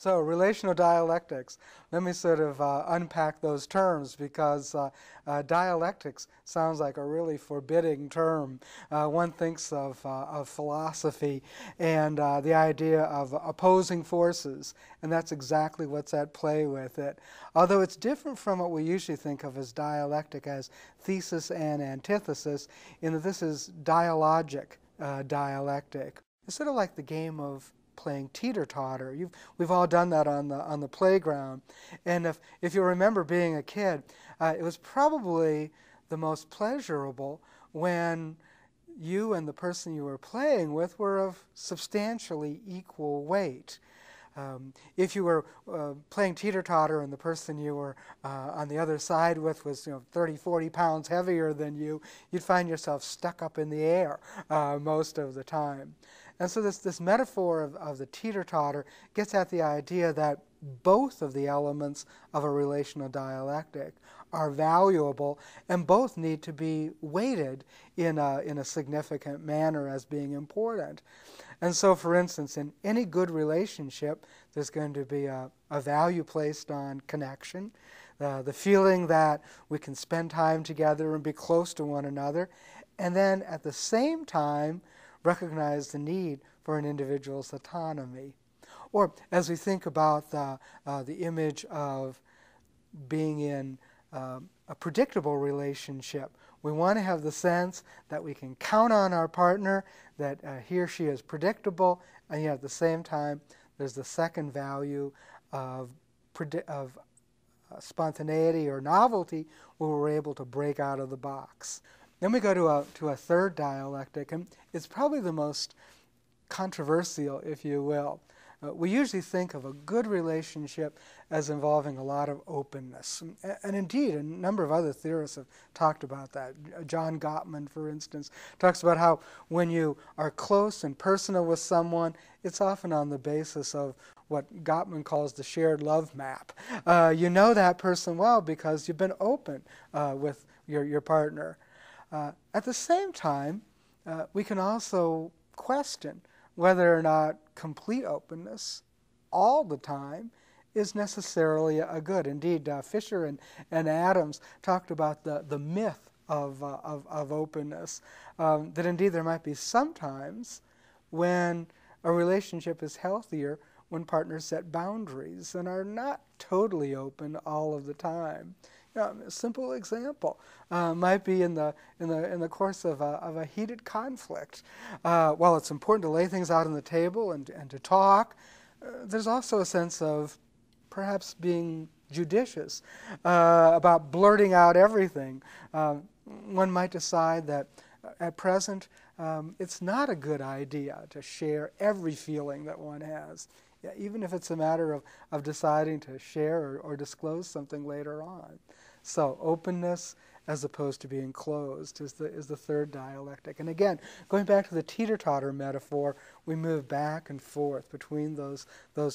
So, relational dialectics. Let me sort of unpack those terms because dialectics sounds like a really forbidding term. One thinks of philosophy and the idea of opposing forces, and that's exactly what's at play with it. Although it's different from what we usually think of as dialectic, as thesis and antithesis, in that this is dialogic dialectic. It's sort of like the game of playing teeter-totter. We've all done that on the playground. And if you remember being a kid, it was probably the most pleasurable when you and the person you were playing with were of substantially equal weight. If you were playing teeter-totter and the person you were on the other side with was 30, 40 pounds heavier than you, you'd find yourself stuck up in the air most of the time. And so this metaphor of the teeter-totter gets at the idea that both of the elements of a relational dialectic are valuable and both need to be weighted in a significant manner as being important. And so, for instance, in any good relationship, there's going to be a value placed on connection, the feeling that we can spend time together and be close to one another, and then at the same time recognize the need for an individual's autonomy. Or as we think about the image of being in a predictable relationship, we want to have the sense that we can count on our partner, that he or she is predictable, and yet at the same time there's the second value of spontaneity or novelty, where we're able to break out of the box. Then we go to a third dialectic, and it's probably the most controversial, if you will. We usually think of a good relationship as involving a lot of openness. And indeed, a number of other theorists have talked about that. John Gottman, for instance, talks about how when you are close and personal with someone, it's often on the basis of what Gottman calls the shared love map. You know that person well because you've been open with your partner. At the same time, we can also question whether or not complete openness all the time is necessarily a good. Indeed, Fischer and Adams talked about the myth of openness, that indeed there might be some times when a relationship is healthier when partners set boundaries and are not totally open all of the time. A simple example might be in the course of a heated conflict. While it's important to lay things out on the table and to talk, there's also a sense of perhaps being judicious about blurting out everything. One might decide that at present it's not a good idea to share every feeling that one has, even if it's a matter of deciding to share or disclose something later on. So openness as opposed to being closed is the third dialectic. And again, going back to the teeter-totter metaphor, we move back and forth between those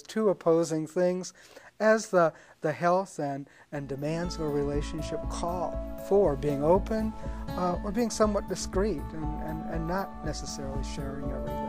two opposing things as the health and demands of a relationship call for being open or being somewhat discreet and not necessarily sharing everything.